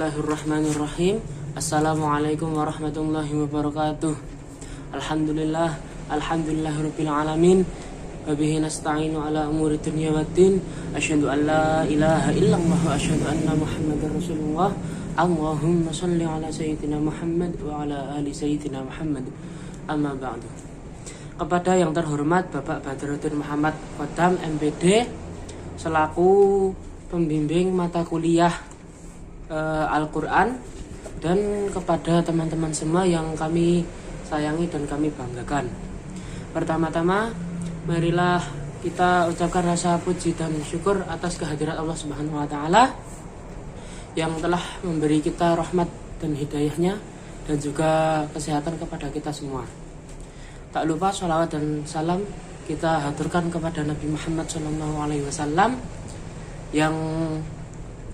Bismillahirrahmanirrahim. Assalamualaikum warahmatullahi wabarakatuh. Alhamdulillahirabbil alamin. Wa bihi nasta'inu ala umuri dunya waddin. Asyhadu an la ilaha illallah wa asyhadu anna Muhammadar Rasulullah. Allahumma shalli ala sayyidina Muhammad wa ala ali sayyidina Muhammad. Amma ba'du. Kepada yang terhormat Bapak Badruddin Muhammad Kodam MPD selaku pembimbing mata kuliah Al-Quran, dan kepada teman-teman semua yang kami sayangi dan kami banggakan. Pertama-tama, marilah kita ucapkan rasa puji dan syukur atas kehadirat Allah Subhanahu wa Ta'ala yang telah memberi kita rahmat dan hidayahnya dan juga kesehatan kepada kita semua. Tak lupa sholawat dan salam kita haturkan kepada Nabi Muhammad SAW yang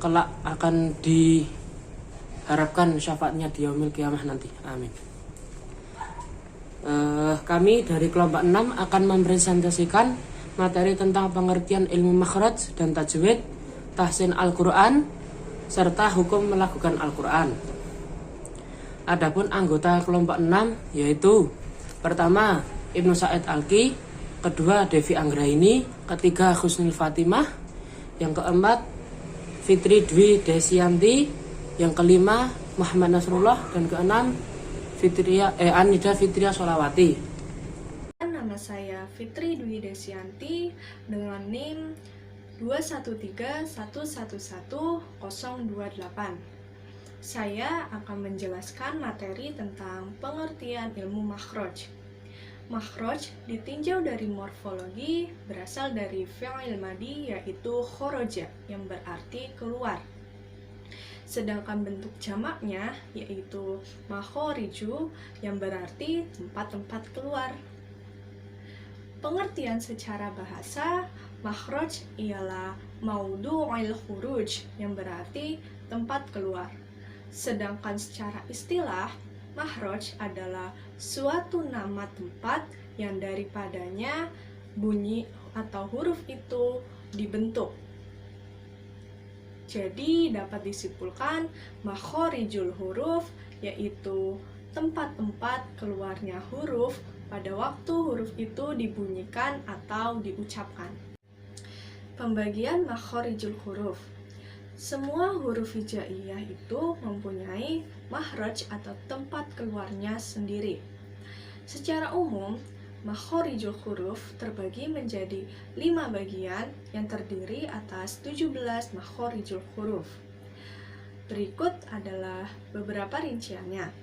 kelak akan diharapkan syafaatnya di yaumil qiyamah nanti. Amin. Kami dari kelompok 6 akan mempresentasikan materi tentang pengertian ilmu makhraj dan tajwid, tahsin Al-Quran, serta hukum melakukan Al-Quran. Adapun anggota kelompok 6 yaitu pertama Ibnu Said Alki, kedua Devi Anggraini, ketiga Husnul Fatimah, yang keempat Fitri Dwi Desianti, yang kelima Muhammad Nasrullah, dan keenam Anida Fitria Solawati. Nama saya Fitri Dwi Desianti dengan NIM 213111028. Saya akan menjelaskan materi tentang pengertian ilmu makhraj. Makhraj ditinjau dari morfologi berasal dari fi'il madi yaitu khoroja yang berarti keluar. Sedangkan bentuk jamaknya yaitu makhoriju yang berarti tempat-tempat keluar. Pengertian secara bahasa, makhraj ialah maudu'il khuruj yang berarti tempat keluar. Sedangkan secara istilah, makhraj adalah suatu nama tempat yang daripadanya bunyi atau huruf itu dibentuk. Jadi dapat disimpulkan makhorijul huruf yaitu tempat-tempat keluarnya huruf pada waktu huruf itu dibunyikan atau diucapkan. Pembagian makhorijul huruf. Semua huruf hijaiyah itu mempunyai makhraj atau tempat keluarnya sendiri. Secara umum, makhorijul huruf terbagi menjadi 5 bagian yang terdiri atas 17 makhorijul huruf. Berikut adalah beberapa rinciannya.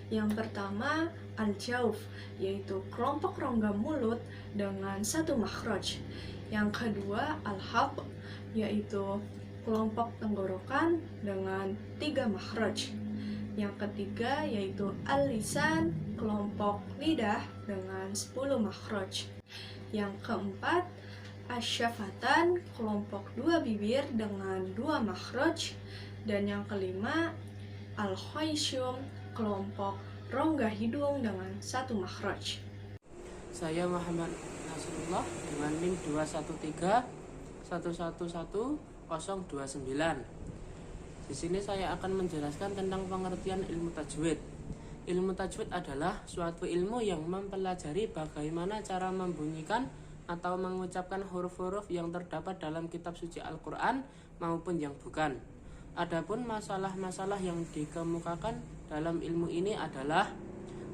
Yang pertama, al-jauf, yaitu kelompok rongga mulut dengan 1 makhraj. Yang kedua, al-hab, yaitu kelompok tenggorokan dengan 3 makhraj. Yang ketiga yaitu al-lisan, kelompok lidah dengan 10 makhraj. Yang keempat, asyafatan, kelompok 2 bibir dengan 2 makhraj. Dan yang kelima, al-khayshum, kelompok rongga hidung dengan 1 makhraj. Saya Muhammad Nasrullah dengan NIM 213111029. Di sini saya akan menjelaskan tentang pengertian ilmu tajwid. Ilmu tajwid adalah suatu ilmu yang mempelajari bagaimana cara membunyikan atau mengucapkan huruf-huruf yang terdapat dalam kitab suci Al-Quran maupun yang bukan. Adapun masalah-masalah yang dikemukakan dalam ilmu ini adalah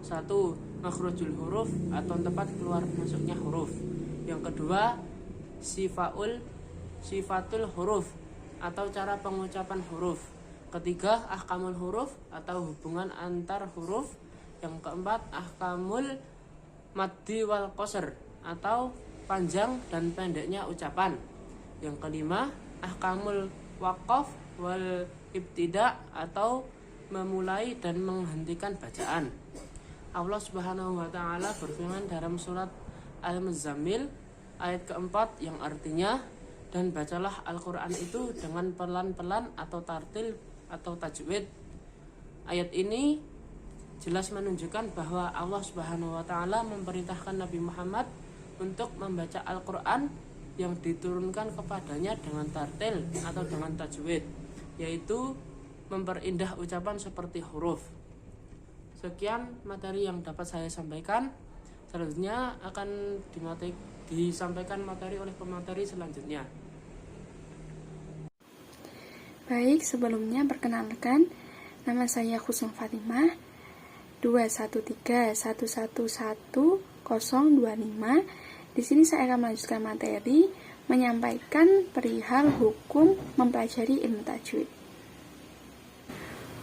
1. Makhrajul huruf atau tempat keluar masuknya huruf. Yang kedua, sifatul huruf atau cara pengucapan huruf. Ketiga, ahkamul huruf atau hubungan antar huruf. Yang keempat, ahkamul maddi wal qasr atau panjang dan pendeknya ucapan. Yang kelima, ahkamul waqaf wal ibtida atau memulai dan menghentikan bacaan. Allah Subhanahu wa Ta'ala berfirman dalam surat Al-Muzammil ayat keempat yang artinya, dan bacalah Al-Quran itu dengan pelan-pelan atau tartil atau tajwid. Ayat ini jelas menunjukkan bahwa Allah Subhanahu wa Ta'ala memerintahkan Nabi Muhammad untuk membaca Al-Quran yang diturunkan kepadanya dengan tartil atau dengan tajwid, yaitu memperindah ucapan seperti huruf. Sekian materi yang dapat saya sampaikan. Selanjutnya akan disampaikan materi oleh pemateri selanjutnya. Baik, sebelumnya perkenalkan, nama saya Husnul Fatimah, 213111025. Di sini saya akan melanjutkan materi menyampaikan perihal hukum mempelajari ilmu tajwid.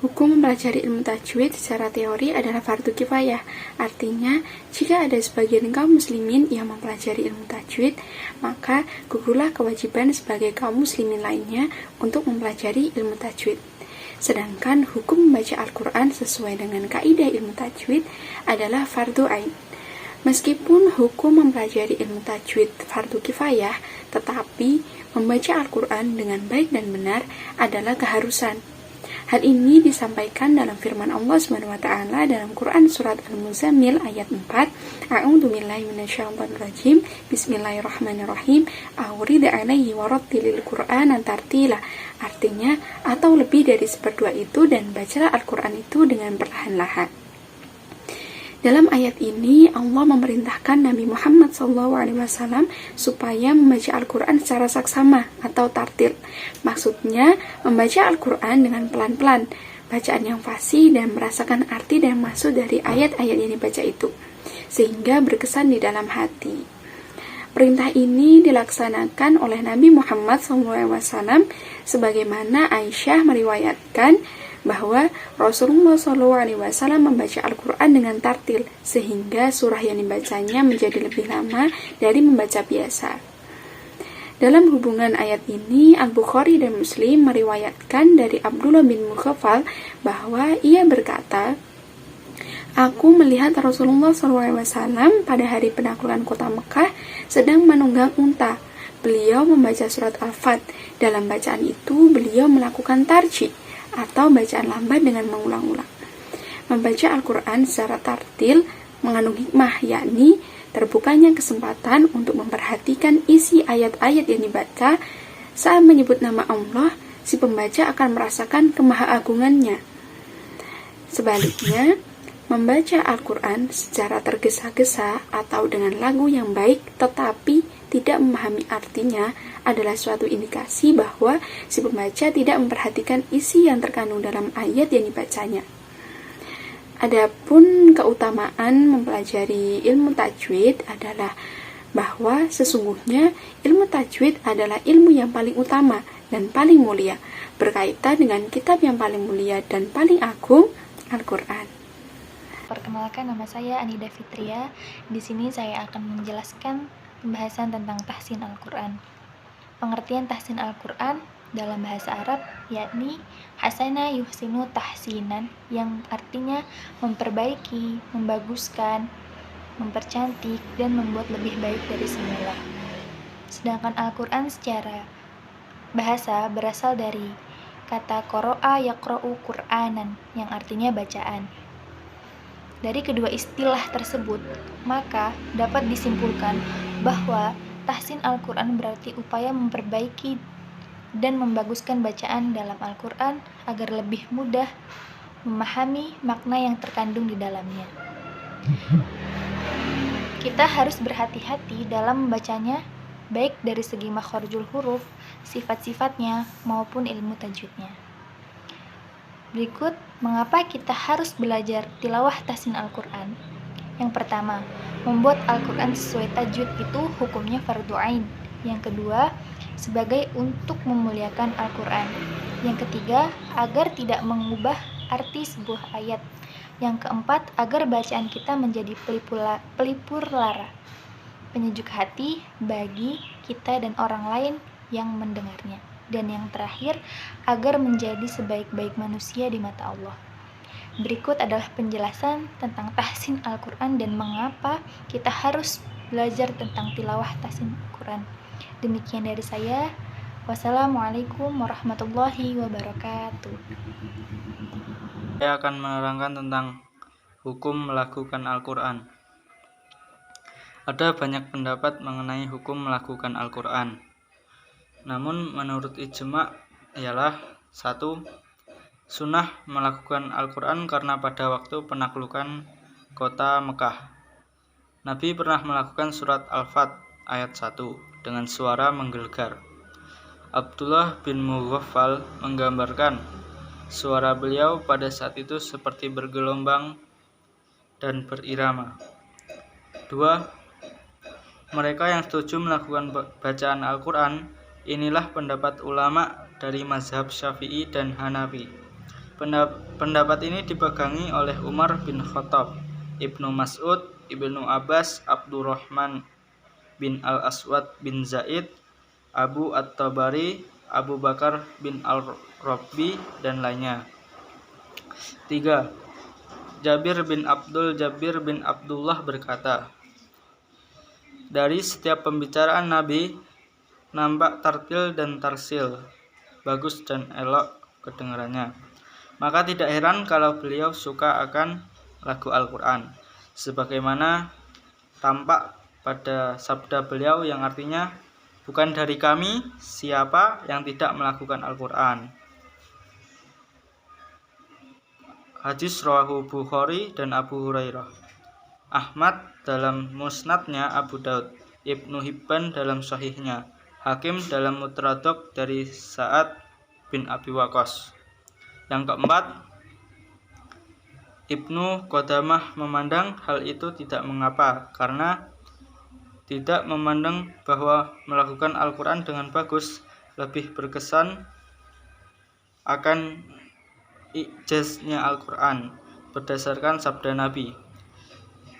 Hukum mempelajari ilmu tajwid secara teori adalah fardu kifayah. Artinya, jika ada sebagian kaum muslimin yang mempelajari ilmu tajwid, maka gugurlah kewajiban sebagai kaum muslimin lainnya untuk mempelajari ilmu tajwid. Sedangkan hukum membaca Al-Quran sesuai dengan kaidah ilmu tajwid adalah fardu ain. Meskipun hukum mempelajari ilmu tajwid fardu kifayah, tetapi membaca Al-Quran dengan baik dan benar adalah keharusan. Hal ini disampaikan dalam firman Allah SWT dalam Quran surat Al-Muzammil ayat 4. A'udzubillahi minasyaitonirrajim. Bismillahirrahmanirrahim. Aurid alaihi warattilil Qur'ana tartila. Artinya, atau lebih dari seperdua itu dan bacalah Al-Quran itu dengan perlahan-lahan. Dalam ayat ini, Allah memerintahkan Nabi Muhammad SAW supaya membaca Al-Quran secara saksama atau tartil. Maksudnya, membaca Al-Quran dengan pelan-pelan, bacaan yang fasih dan merasakan arti dan maksud dari ayat-ayat yang dibaca itu, sehingga berkesan di dalam hati. Perintah ini dilaksanakan oleh Nabi Muhammad SAW sebagaimana Aisyah meriwayatkan bahwa Rasulullah SAW membaca Al-Quran dengan tartil sehingga surah yang dibacanya menjadi lebih lama dari membaca biasa. Dalam hubungan ayat ini, Al-Bukhari dan Muslim meriwayatkan dari Abdullah bin Mughaffal bahwa ia berkata, "Aku melihat Rasulullah SAW pada hari penaklukan kota Mekah sedang menunggang unta. Beliau membaca surat Al-Fat. Dalam bacaan itu, beliau melakukan tarjih atau bacaan lambat dengan mengulang-ulang. Membaca Al-Quran secara tartil mengandung hikmah, yakni terbukanya kesempatan untuk memperhatikan isi ayat-ayat yang dibaca. Saat menyebut nama Allah, si pembaca akan merasakan kemahaagungannya. Sebaliknya, membaca Al-Quran secara tergesa-gesa atau dengan lagu yang baik tetapi tidak memahami artinya adalah suatu indikasi bahwa si pembaca tidak memperhatikan isi yang terkandung dalam ayat yang dibacanya. Adapun keutamaan mempelajari ilmu tajwid adalah bahwa sesungguhnya ilmu tajwid adalah ilmu yang paling utama dan paling mulia, berkaitan dengan kitab yang paling mulia dan paling agung, Al-Quran. Perkenalkan, nama saya Anida Fitria. Di sini saya akan menjelaskan pembahasan tentang tahsin Al-Quran. Pengertian tahsin Al-Quran dalam bahasa Arab yakni hasana yuhsinu tahsinan, yang artinya memperbaiki, membaguskan, mempercantik, dan membuat lebih baik dari semula. Sedangkan Al-Quran secara bahasa berasal dari kata qoro'a yaqra'u Qur'anan, yang artinya bacaan. Dari kedua istilah tersebut, maka dapat disimpulkan bahwa tahsin Al-Quran berarti upaya memperbaiki dan membaguskan bacaan dalam Al-Quran agar lebih mudah memahami makna yang terkandung di dalamnya. Kita harus berhati-hati dalam membacanya, baik dari segi makharijul huruf, sifat-sifatnya, maupun ilmu tajwidnya. Berikut mengapa kita harus belajar tilawah tahsin Al-Quran. Yang pertama, membuat Al-Quran sesuai tajwid itu hukumnya fardu ain. Yang kedua, sebagai untuk memuliakan Al-Quran. Yang ketiga, agar tidak mengubah arti sebuah ayat. Yang keempat, agar bacaan kita menjadi pelipur lara, penyejuk hati bagi kita dan orang lain yang mendengarnya. Dan yang terakhir, agar menjadi sebaik-baik manusia di mata Allah. Berikut adalah penjelasan tentang tahsin Al-Quran dan mengapa kita harus belajar tentang tilawah tahsin Al-Quran. Demikian dari saya. Wassalamualaikum warahmatullahi wabarakatuh. Saya akan menerangkan tentang hukum melakukan Al-Quran. Ada banyak pendapat mengenai hukum melakukan Al-Quran. Namun menurut ijma' ialah 1. Sunnah melakukan Al-Quran karena pada waktu penaklukan kota Mekah, Nabi pernah melakukan surat Al-Fat ayat 1 dengan suara menggelegar. Abdullah bin Mughaffal menggambarkan suara beliau pada saat itu seperti bergelombang dan berirama. 2. Mereka yang setuju melakukan bacaan Al-Quran, inilah pendapat ulama dari mazhab Syafi'i dan Hanafi. Pendapat ini dipegangi oleh Umar bin Khattab, Ibnu Mas'ud, Ibnu Abbas, Abdurrahman bin Al-Aswad bin Zaid, Abu At-Tabari, Abu Bakar bin Al-Rabbi, dan lainnya. 3. Jabir bin Abdullah berkata, dari setiap pembicaraan Nabi nampak tartil dan tarsil, bagus dan elok kedengarannya. Maka tidak heran kalau beliau suka akan lagu Al-Quran, sebagaimana tampak pada sabda beliau yang artinya, bukan dari kami siapa yang tidak melakukan Al-Quran. Hadis rawahu Bukhari dan Abu Hurairah, Ahmad dalam musnadnya, Abu Daud, Ibnu Hibban dalam sahihnya, Hakim dalam Mutradok dari Sa'ad bin Abi Waqqas. Yang keempat, Ibnu Qudamah memandang hal itu tidak mengapa, karena tidak memandang bahwa melakukan Al-Quran dengan bagus lebih berkesan akan ijaznya Al-Quran berdasarkan sabda Nabi,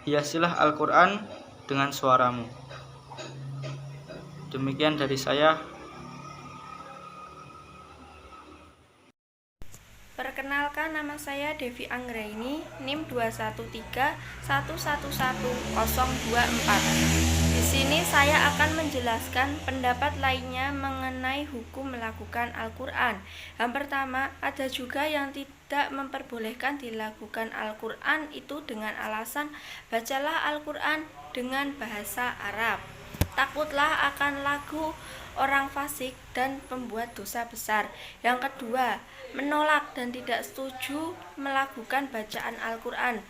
hiasilah Al-Quran dengan suaramu. Demikian dari saya. Perkenalkan, nama saya Devi Anggraini, NIM 213111024. Di sini saya akan menjelaskan pendapat lainnya mengenai hukum melakukan Al-Quran. Yang pertama, ada juga yang tidak memperbolehkan dilakukan Al-Quran itu dengan alasan bacalah Al-Quran dengan bahasa Arab. Takutlah akan lagu orang fasik dan pembuat dosa besar. Yang kedua, menolak dan tidak setuju melakukan bacaan Al-Quran.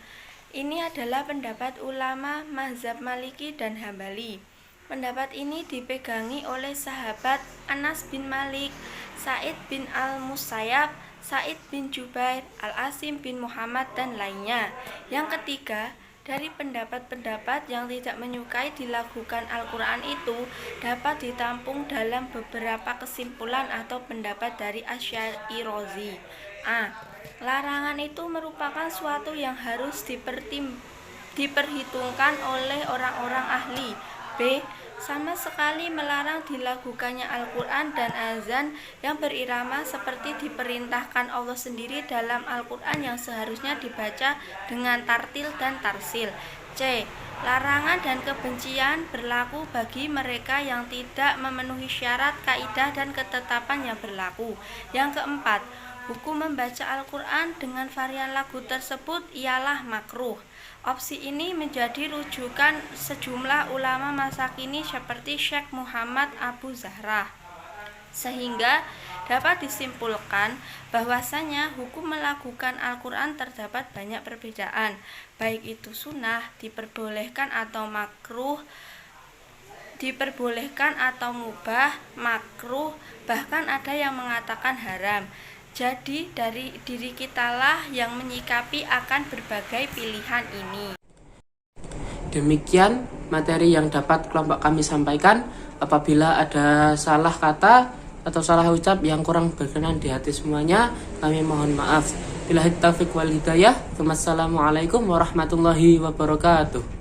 Ini adalah pendapat ulama mazhab Maliki dan Hambali. Pendapat ini dipegangi oleh sahabat Anas bin Malik, Sa'id bin Al-Musayyab, Sa'id bin Jubair, Al-Asim bin Muhammad, dan lainnya. Yang ketiga, dari pendapat-pendapat yang tidak menyukai dilakukan Al-Quran itu dapat ditampung dalam beberapa kesimpulan atau pendapat dari Asy-Syirazi. A. Larangan itu merupakan suatu yang harus diperhitungkan oleh orang-orang ahli. B. Sama sekali melarang dilakukannya Al-Quran dan azan yang berirama seperti diperintahkan Allah sendiri dalam Al-Quran yang seharusnya dibaca dengan tartil dan tarsil. C. Larangan dan kebencian berlaku bagi mereka yang tidak memenuhi syarat, kaidah, dan ketetapan yang berlaku. Yang keempat, hukum membaca Al-Quran dengan varian lagu tersebut ialah makruh. Opsi ini menjadi rujukan sejumlah ulama masa kini seperti Syekh Muhammad Abu Zahrah. Sehingga dapat disimpulkan bahwasanya hukum melakukan Al-Quran terdapat banyak perbedaan, baik itu sunnah, diperbolehkan atau makruh, diperbolehkan atau mubah, makruh, bahkan ada yang mengatakan haram. Jadi dari diri kitalah yang menyikapi akan berbagai pilihan ini. Demikian materi yang dapat kelompok kami sampaikan. Apabila ada salah kata atau salah ucap yang kurang berkenan di hati semuanya, kami mohon maaf. Billahi taufiq wal hidayah. Wassalamualaikum warahmatullahi wabarakatuh.